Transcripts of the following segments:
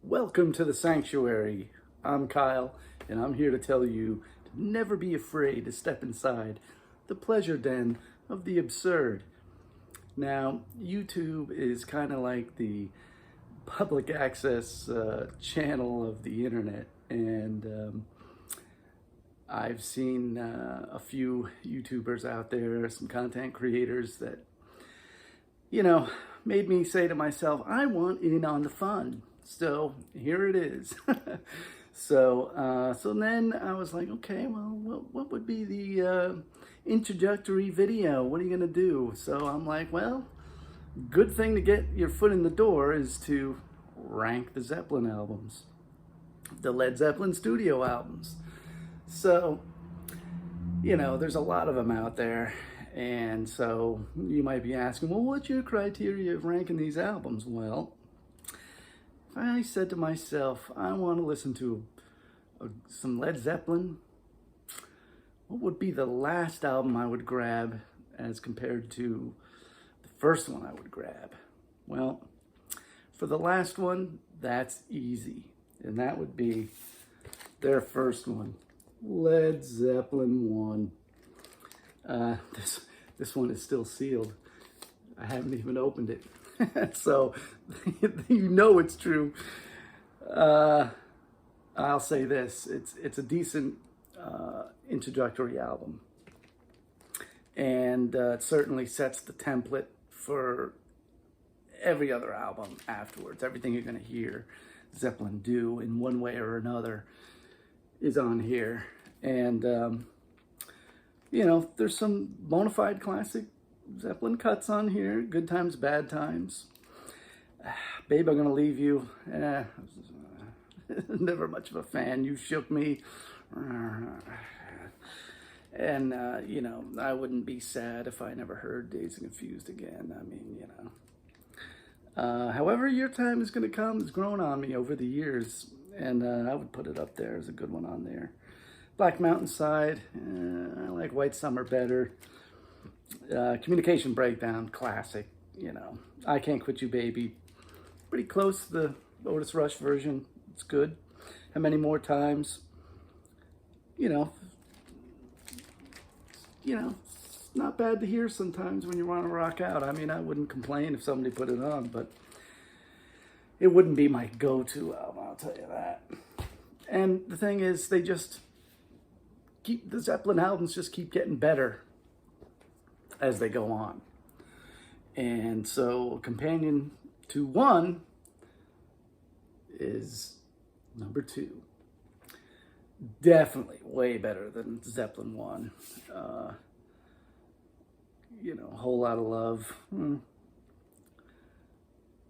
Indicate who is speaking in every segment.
Speaker 1: Welcome to the sanctuary. I'm Kyle, and I'm here to tell you to never be afraid to step inside the pleasure den of the absurd. Now, YouTube is kind of like the public access channel of the internet, and I've seen a few YouTubers out there, some content creators that, made me say to myself, I want in on the fun. So here it is. So then I was like, okay, well, what would be the introductory video? What are you gonna do? So I'm like, well, good thing to get your foot in the door is to rank the Zeppelin albums, the Led Zeppelin studio albums. So, there's a lot of them out there. And so you might be asking, well, what's your criteria of ranking these albums? Well, if I said to myself, I want to listen to some Led Zeppelin, what would be the last album I would grab as compared to the first one I would grab? Well, for the last one, that's easy. And that would be their first one, Led Zeppelin 1. This one is still sealed. I haven't even opened it. So it's true. I'll say this, it's a decent introductory album, and it certainly sets the template for every other album afterwards. Everything you're going to hear Zeppelin do in one way or another is on here. And there's some bona fide classic Zeppelin cuts on here. Good Times, Bad Times. Babe, I'm Gonna Leave You. Never much of a fan. You Shook Me. And, I wouldn't be sad if I never heard Dazed and Confused again. I mean, However Your Time Is Gonna Come has grown on me over the years. And I would put it up there as a good one on there. Black Mountain Side, I like White Summer better. Communication Breakdown, classic. I Can't Quit You Baby, pretty close to the Otis Rush version. It's good. How Many More Times? It's not bad to hear sometimes when you want to rock out. I mean, I wouldn't complain if somebody put it on, but it wouldn't be my go-to album, I'll tell you that. And the thing is, the Zeppelin albums just keep getting better as they go on. And so companion to 1 is number 2. Definitely way better than Zeppelin 1. Whole Lot of Love.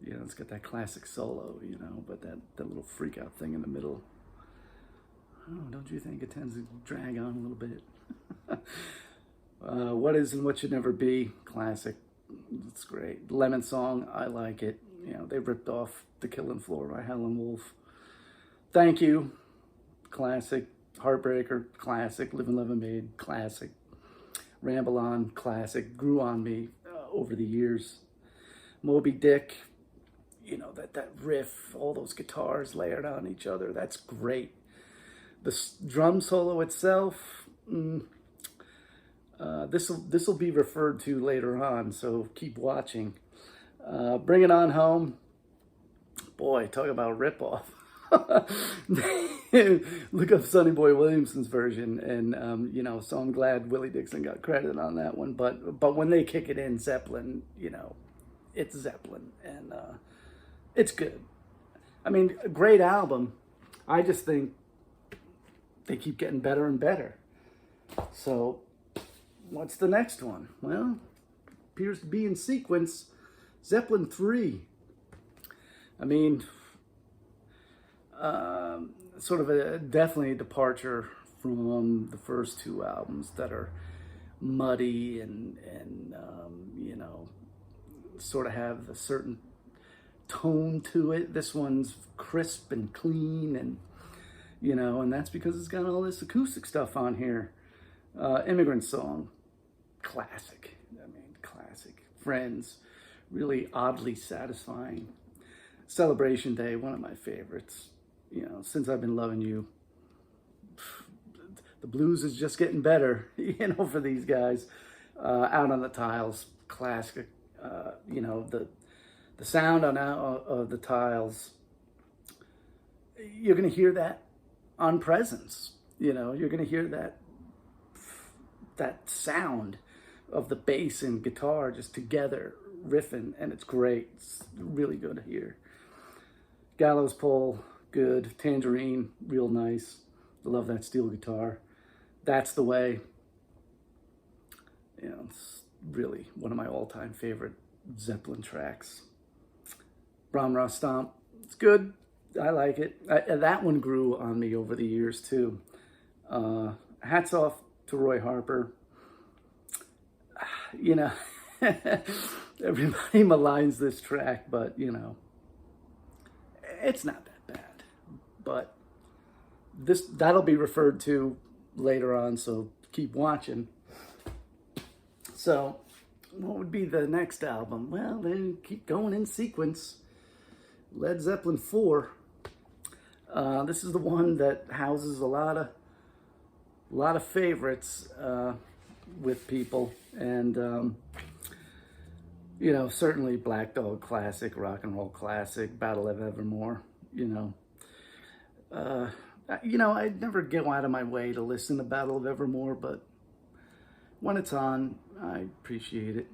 Speaker 1: It's got that classic solo, but that little freak out thing in the middle. Oh, don't you think it tends to drag on a little bit? What Is and What Should Never Be, classic. It's great. Lemon Song, I like it. They ripped off The Killing Floor by Howlin' Wolf. Thank You, classic. Heartbreaker, classic. Live and Love and Made, classic. Ramble On, classic. Grew on me over the years. Moby Dick, that riff, all those guitars layered on each other, that's great. The drum solo itself, this will be referred to later on, so keep watching. Bring It On Home, boy, talk about ripoff. Look up Sonny Boy Williamson's version, and so I'm glad Willie Dixon got credit on that one. But when they kick it in, Zeppelin, it's Zeppelin, and it's good. I mean, a great album. I just think they keep getting better and better. So, what's the next one? Well, appears to be in sequence. Zeppelin 3. I mean, sort of definitely a departure from the first 2 albums that are muddy and sort of have a certain tone to it. This one's crisp and clean, and and that's because it's got all this acoustic stuff on here. Immigrant Song, classic. I mean, classic. Friends, really oddly satisfying. Celebration Day, one of my favorites. You know, Since I've Been Loving You. The blues is just getting better, you know, for these guys. Out on the Tiles, classic. You know, the sound on of the Tiles, you're going to hear that on Presence. You know, you're going to hear that sound of the bass and guitar just together riffing, and it's great. It's really good to hear. Gallows Pole, good. Tangerine, real nice. I love that steel guitar. That's the Way. You know, it's really one of my all-time favorite Zeppelin tracks. Brom Stomp, it's good. I like it. That one grew on me over the years too. Hats off to Roy Harper. You know, everybody maligns this track, but you know, it's not that bad. But that'll be referred to later on, so keep watching. So, what would be the next album? Well, then keep going in sequence. Led Zeppelin 4. This is the one that houses a lot of favorites with people, and you know, certainly Black Dog classic, rock and roll classic, Battle of Evermore. You know, I'd never go out of my way to listen to Battle of Evermore, but when it's on, I appreciate it.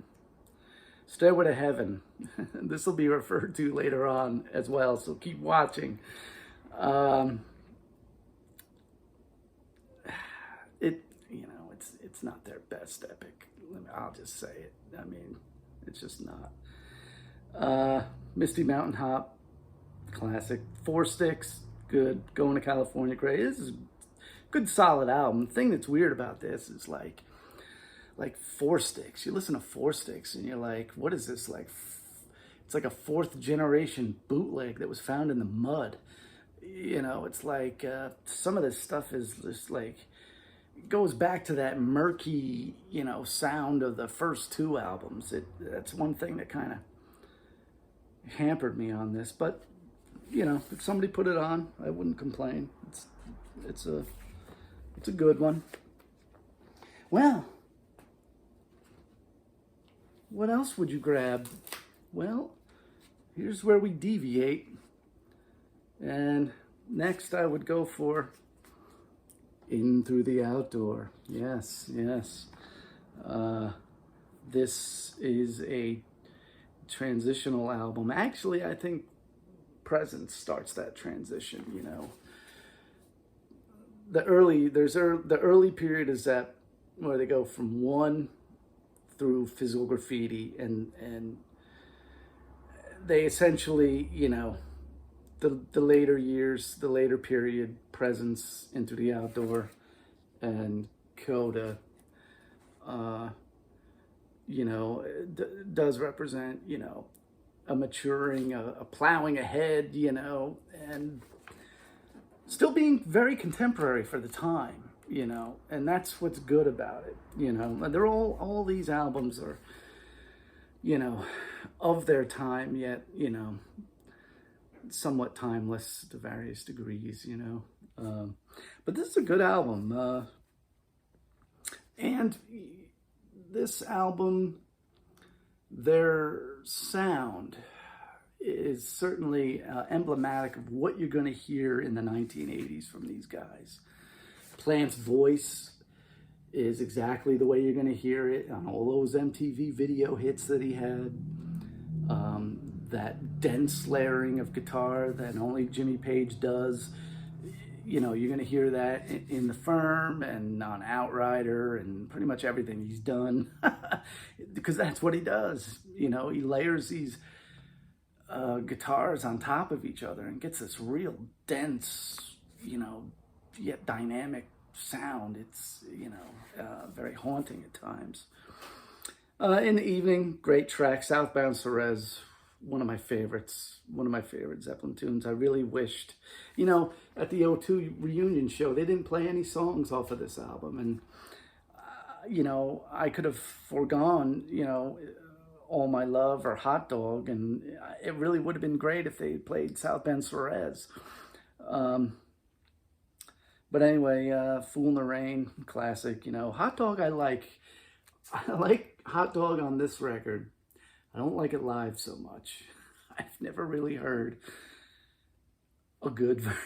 Speaker 1: Stairway to Heaven. This will be referred to later on as well, so keep watching. It's not their best epic. I'll just say it. I mean, it's just not. Misty Mountain Hop, classic. Four Sticks, good. Going to California, great. This is a good, solid album. The thing that's weird about this is like Four Sticks. You listen to Four Sticks and you're like, what is this like? It's like a fourth generation bootleg that was found in the mud. You know, it's like some of this stuff is just like, it goes back to that murky, you know, sound of the first two albums. That's one thing that kind of hampered me on this. But, you know, if somebody put it on, I wouldn't complain. It's a good one. Well, what else would you grab? Well, here's where we deviate. And next I would go for In Through the Outdoor. Yes. This is a transitional album. Actually, I think Presence starts that transition, you know. The early period is that where they go from one through Physical Graffiti, and they essentially, you know, the later years, the later period, Presence, Into the Outdoor, and Coda, you know, does represent, you know, a maturing, a plowing ahead, you know, and still being very contemporary for the time, you know, and that's what's good about it, you know. They're all these albums are, you know, of their time, yet, you know, somewhat timeless to various degrees, you know. But this is a good album. And this album, their sound is certainly emblematic of what you're going to hear in the 1980s from these guys. Plant's voice is exactly the way you're going to hear it on all those MTV video hits that he had. That dense layering of guitar that only Jimmy Page does. You know, you're going to hear that in The Firm and on Outrider and pretty much everything he's done. Because that's what he does. You know, he layers these guitars on top of each other and gets this real dense, you know, yet dynamic sound. It's, you know, very haunting at times. In the Evening, great track. Southbound Ceres, one of my favorite Zeppelin tunes. I really wished, you know, at the O2 reunion show, they didn't play any songs off of this album. And, you know, I could have foregone, you know, All My Love or Hot Dog, and it really would have been great if they played South Bend Suarez. But anyway, Fool in the Rain, classic. Hot Dog I like. I like Hot Dog on this record. I don't like it live so much. I've never really heard a good version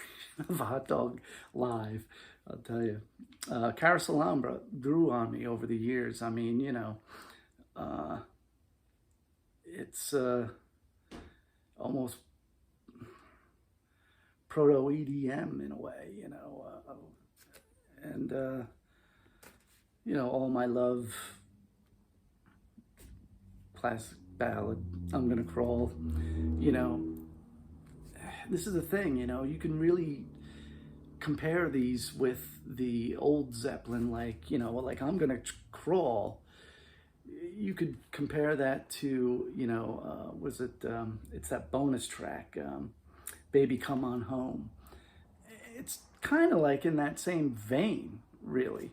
Speaker 1: of Hot Dog live, I'll tell you. Carousel Alhambra grew on me over the years. I mean, it's almost proto-EDM in a way, and All My Love, classic ballad, I'm Gonna Crawl. This is the thing, you can really compare these with the old Zeppelin, like I'm Gonna Crawl. You could compare that to, it's that bonus track, Baby Come On Home. It's kind of like in that same vein, really.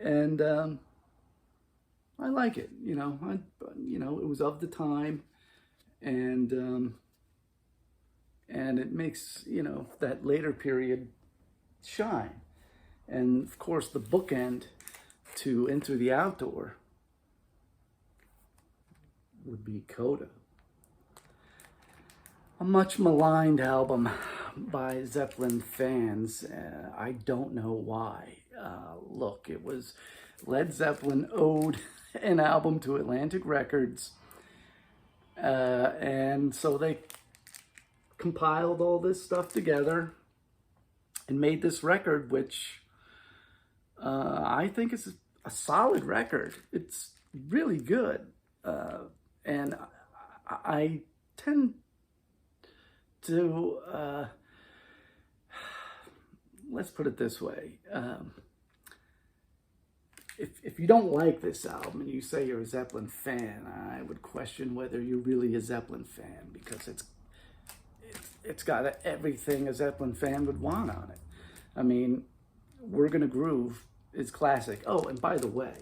Speaker 1: And I like it, it was of the time, and it makes, that later period shine. And of course, the bookend to Into the Outdoor would be Coda. A much maligned album by Zeppelin fans. I don't know why. Look, it was Led Zeppelin owed an album to Atlantic Records. And so they compiled all this stuff together and made this record, which I think is a solid record. It's really good. And I tend to, let's put it this way. If you don't like this album and you say you're a Zeppelin fan, I would question whether you're really a Zeppelin fan, because it's got everything a Zeppelin fan would want on it. I mean, We're Gonna Groove is classic. Oh, and by the way,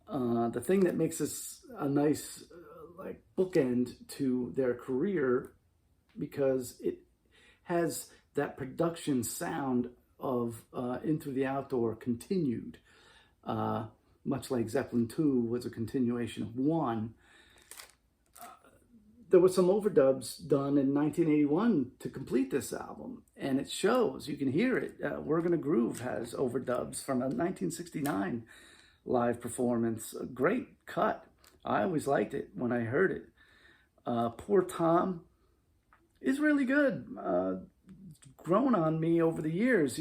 Speaker 1: the thing that makes this a nice bookend to their career, because it has that production sound of Into the Outdoor continued, much like Zeppelin 2 was a continuation of 1. There were some overdubs done in 1981 to complete this album, and it shows. You can hear it. We're Gonna Groove has overdubs from a 1969 live performance. A great cut. I always liked it when I heard it. Poor Tom is really good. Grown on me over the years,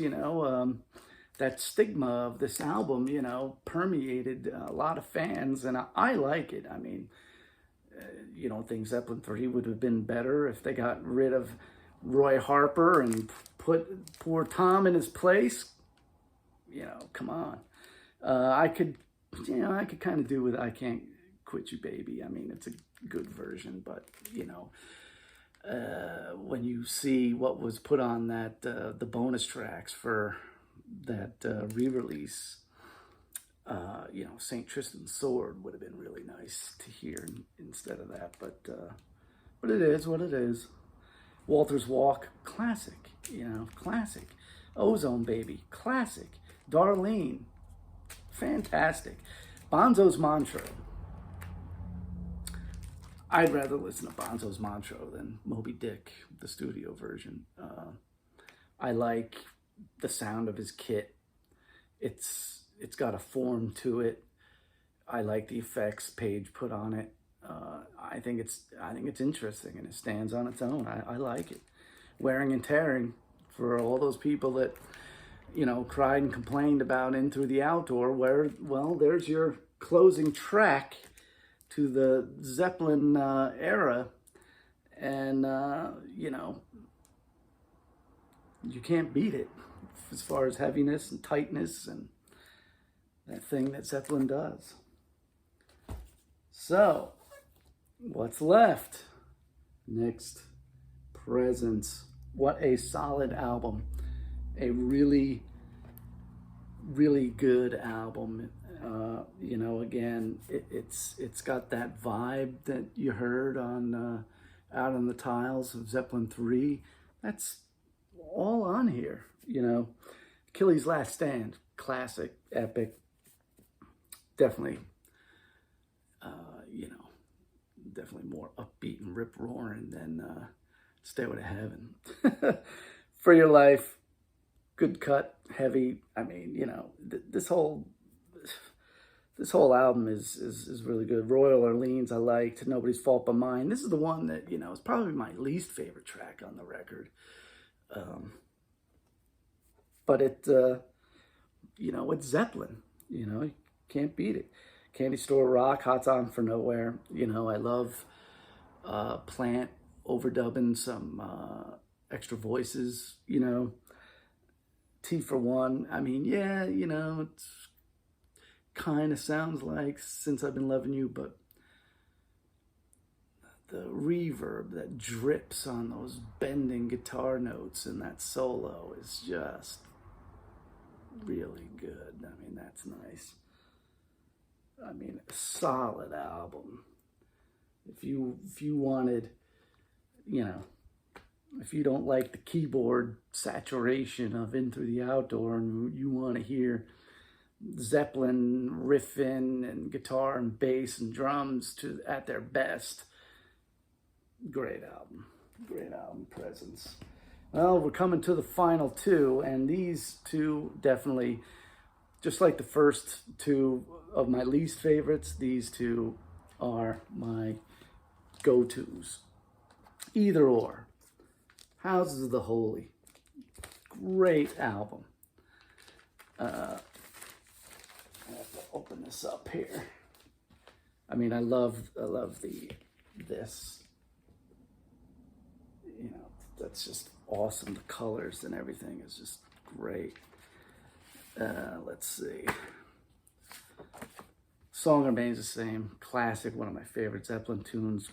Speaker 1: that stigma of this album, permeated a lot of fans, and I like it. I mean, you don't think Zeppelin 3 would have been better if they got rid of Roy Harper and put poor Tom in his place? Come on. I could kind of do with I Can't Quit You, Baby. I mean, it's a good version, but, when you see what was put on that, the bonus tracks for that re-release, St. Tristan's Sword would have been really nice to hear instead of that, but it is what it is. Walter's Walk, classic, classic. Ozone Baby, classic. Darlene, fantastic. Bonzo's Montreux. I'd rather listen to Bonzo's Montreux than Moby Dick, the studio version. I like the sound of his kit. It's got a form to it. I like the effects Page put on it. I think it's interesting, and it stands on its own. I like it. Wearing and Tearing, for all those people that cried and complained about Into the Outdoor, there's your closing track to the Zeppelin era, and you can't beat it as far as heaviness and tightness and that thing that Zeppelin does. So, what's left? Next, Presence. What a solid album. A really, really good album. You know, again, it's got that vibe that you heard on Out on the Tiles of Zeppelin 3. That's all on here, you know. Achilles' Last Stand, classic, epic, definitely, you know, definitely more upbeat and rip-roaring than Stairway to Heaven. For Your Life, good cut, heavy. I mean, you know, this whole album is really good. Royal Orleans I liked. Nobody's Fault But Mine. This is the one that, you know, is probably my least favorite track on the record. But it, you know, it's Zeppelin. You know, you can't beat it. Candy Store Rock, Hot On for Nowhere. You know, I love Plant overdubbing some extra voices, you know. T for One. I mean, yeah, you know, it's kind of sounds like Since I've Been Loving You, but the reverb that drips on those bending guitar notes and that solo is just really good. I mean, that's nice. I mean, a solid album. If you wanted, you know, if you don't like the keyboard saturation of In Through the Outdoor and you want to hear Zeppelin riffing and guitar and bass and drums at their best, great album. Great album, Presence. Well, we're coming to the final two, and these two definitely, just like the first two of my least favorites, these two are my go-tos. Either or. Houses of the Holy. Great album. I have to open this up here. I mean, I love this. You know, that's just awesome. The colors and everything is just great. Let's see. Song Remains the Same. Classic, one of my favorite Zeppelin tunes.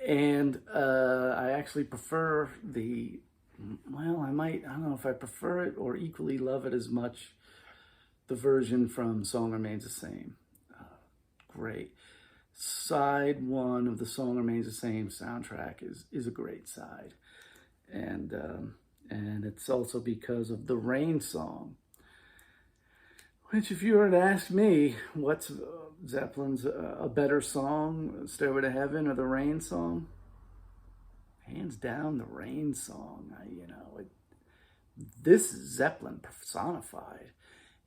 Speaker 1: And I actually prefer I don't know if I prefer it or equally love it as much, the version from Song Remains the Same. Great. Side one of the Song Remains the Same soundtrack is a great side. And it's also because of the Rain song, which, if you were to ask me what's Zeppelin's a better song, Stairway to Heaven or the Rain song, hands down the Rain song. This is Zeppelin personified.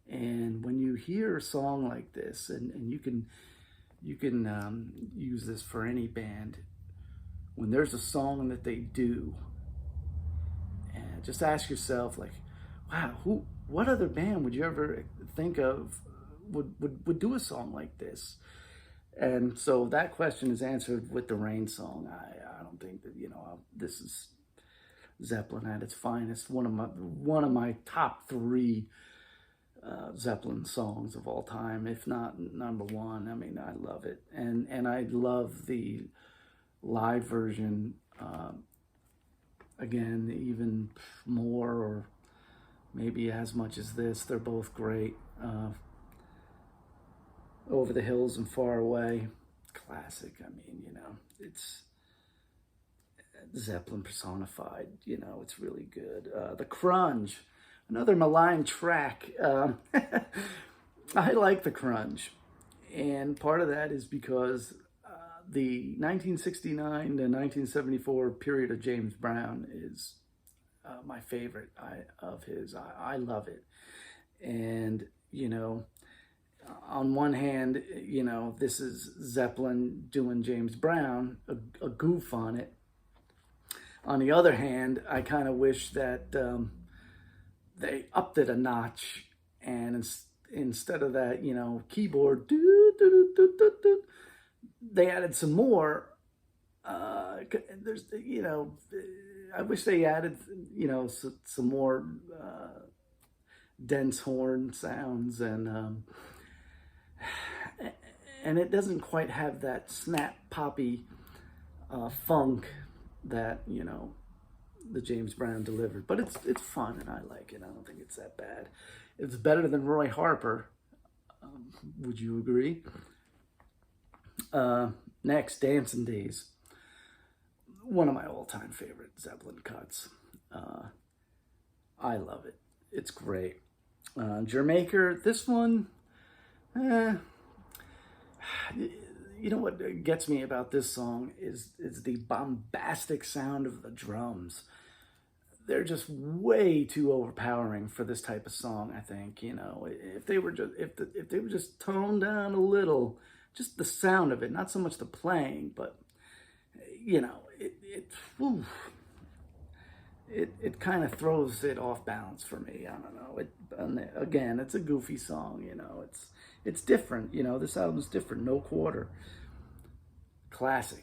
Speaker 1: And when you hear a song like this, and you can use this for any band, when there's a song that they do, and just ask yourself, like, wow, what other band would you ever think of would do a song like this? And so that question is answered with the Rain song. I don't think that, this is Zeppelin at its finest. One of my top three Zeppelin songs of all time, if not number one. I mean, I love it, and I love the live version again, even more, or maybe as much as this. They're both great. Over the Hills and Far Away, classic. I mean, it's Zeppelin personified. It's really good. The Crunge, another maligned track. I like The Crunge, and part of that is because the 1969 to 1974 period of James Brown is my favorite of his. I love it. And, on one hand, this is Zeppelin doing James Brown, a goof on it. On the other hand, I kind of wish that they upped it a notch, and instead of that, keyboard, they added some more. There's, I wish they added, some more dense horn sounds, and it doesn't quite have that snap poppy funk that the James Brown delivered. But it's fun, and I like it. I don't think it's that bad. It's better than Roy Harper, Would you agree? Next, Dancing Days. One of my all-time favorite Zeppelin cuts. I love it. It's great. Jermaker, this one, you know what gets me about this song is the bombastic sound of the drums. They're just way too overpowering for this type of song, I think. You know, if they were just toned down a little, just the sound of it, not so much the playing, but you know, it kind of throws it off balance for me. I don't know. Again, it's a goofy song. You know, it's different. You know, this album's different. No Quarter, classic.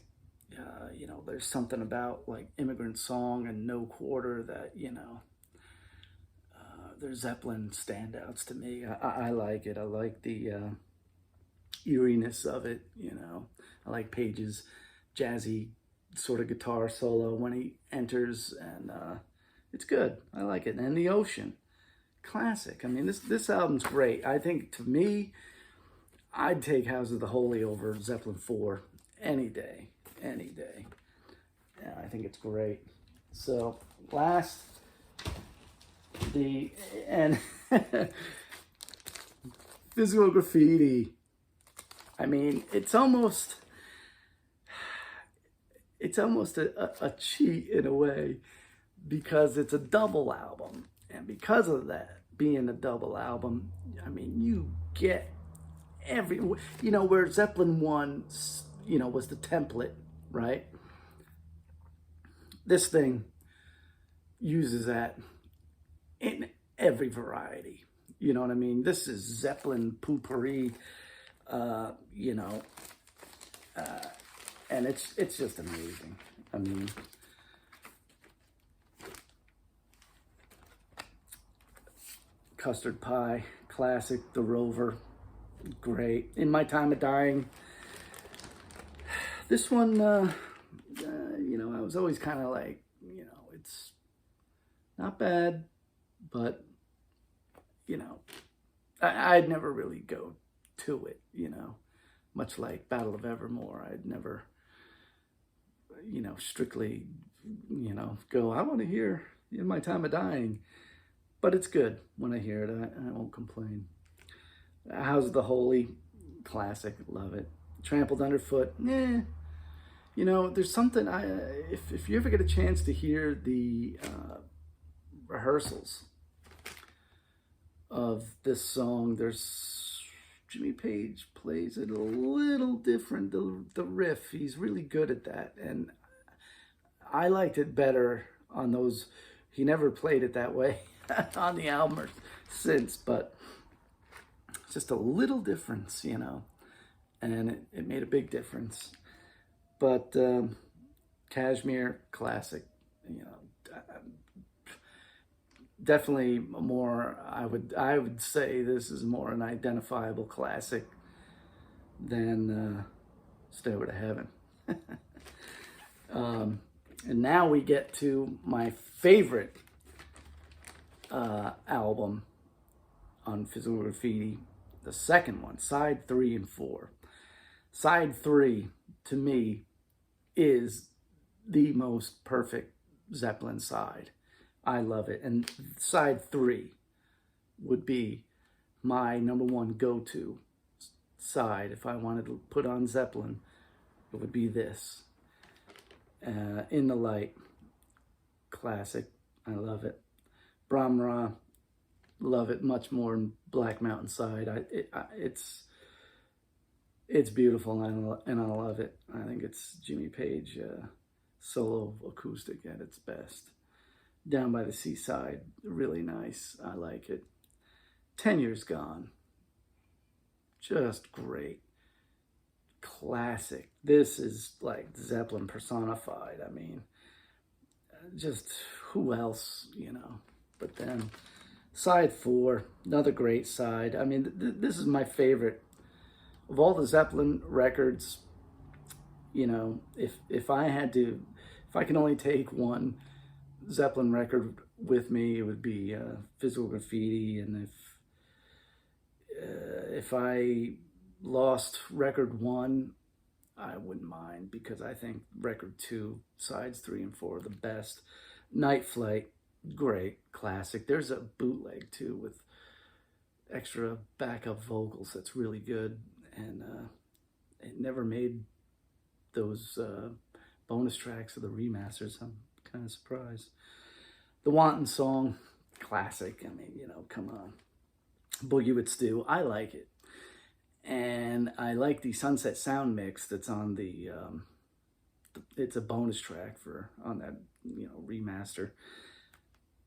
Speaker 1: You know, there's something about like Immigrant Song and No Quarter that, you know, they're Zeppelin standouts to me. I like it. I like the eeriness of it. You know, I like Page's jazzy sort of guitar solo when he enters, and it's good. I like it. And The Ocean, classic. I mean, this album's great. I think, to me, I'd take House of the Holy over Zeppelin 4 any day. Any day. Yeah, I think it's great. So last, Physical Graffiti. I mean, it's almost a cheat in a way, because it's a double album, and because of that being a double album, I mean, you get you know, where Zeppelin 1, you know, was the template, right? This thing uses that in every variety. You know what I mean? This is Zeppelin potpourri, you know, and it's just amazing. I mean, Custard Pie, classic. The Rover, great. In My Time of Dying. This one, you know, I was always kind of like, you know, it's not bad, but, you know, I'd never really go to it, you know, much like Battle of Evermore. I'd never, you know, strictly, you know, go, I want to hear In My Time of Dying, but it's good when I hear it. I won't complain. House of the Holy, classic, love it. Trampled Underfoot, you know, there's something, if you ever get a chance to hear the rehearsals of this song, Jimmy Page plays it a little different, the riff. He's really good at that, and I liked it better on those. He never played it that way on the album or since, but it's just a little difference, you know, and it made a big difference. But Kashmir, classic, you know, definitely more. I would say this is more an identifiable classic than Stairway to Heaven. And now we get to my favorite album on Physical Graffiti, the second one, side 3 and 4. Side 3, to me, is the most perfect Zeppelin side. I love it. And side 3 would be my number one go-to side. If I wanted to put on Zeppelin, it would be this. In the Light, classic. I love it. Brahma, love it much more than Black Mountain Side. It's beautiful, and I love it. I think it's Jimmy Page solo acoustic at its best. Down by the Seaside, really nice. I like it. 10 Years Gone, just great. Classic. This is like Zeppelin personified. I mean, just who else, you know? But then side 4, another great side. I mean, this is my favorite of all the Zeppelin records. You know, if I can only take one Zeppelin record with me, it would be Physical Graffiti. And If I lost record 1, I wouldn't mind, because I think record 2, sides 3 and 4 are the best. Night Flight, great, classic. There's a bootleg too with extra backup vocals that's really good, and it never made those bonus tracks of the remasters. I'm kind of surprised. The Wanton Song, classic. I mean, you know, come on. Boogie with Stu, I like it. And I like the Sunset Sound mix that's on the it's a bonus track for on that, you know, remaster.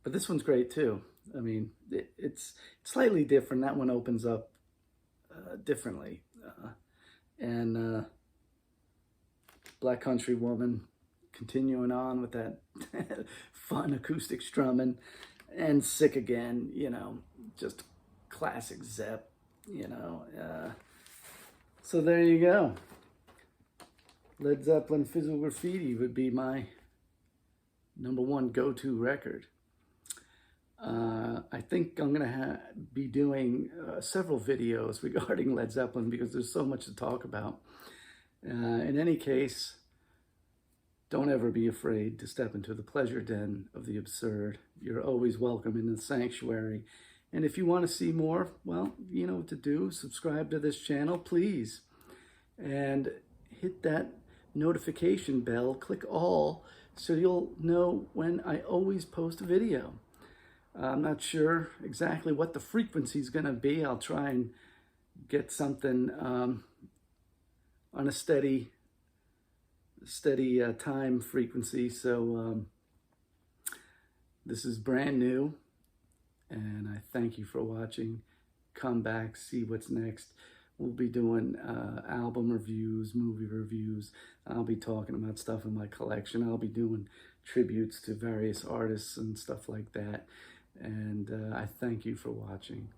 Speaker 1: But this one's great too. I mean, it's slightly different. That one opens up differently. And Black Country Woman, continuing on with that fun acoustic strumming. And Sick Again, you know, just classic Zepp, you know. So there you go. Led Zeppelin Physical Graffiti would be my #1 go-to record. I think I'm going to be doing several videos regarding Led Zeppelin, because there's so much to talk about. In any case, don't ever be afraid to step into the pleasure den of the absurd. You're always welcome in the sanctuary. And if you want to see more, well, you know what to do. Subscribe to this channel, please. And hit that notification bell. Click all, so you'll know when I always post a video. I'm not sure exactly what the frequency is going to be. I'll try and get something on a steady time frequency. So this is brand new, and I thank you for watching. Come back, see what's next. We'll be doing album reviews, movie reviews. I'll be talking about stuff in my collection. I'll be doing tributes to various artists and stuff like that. And I thank you for watching.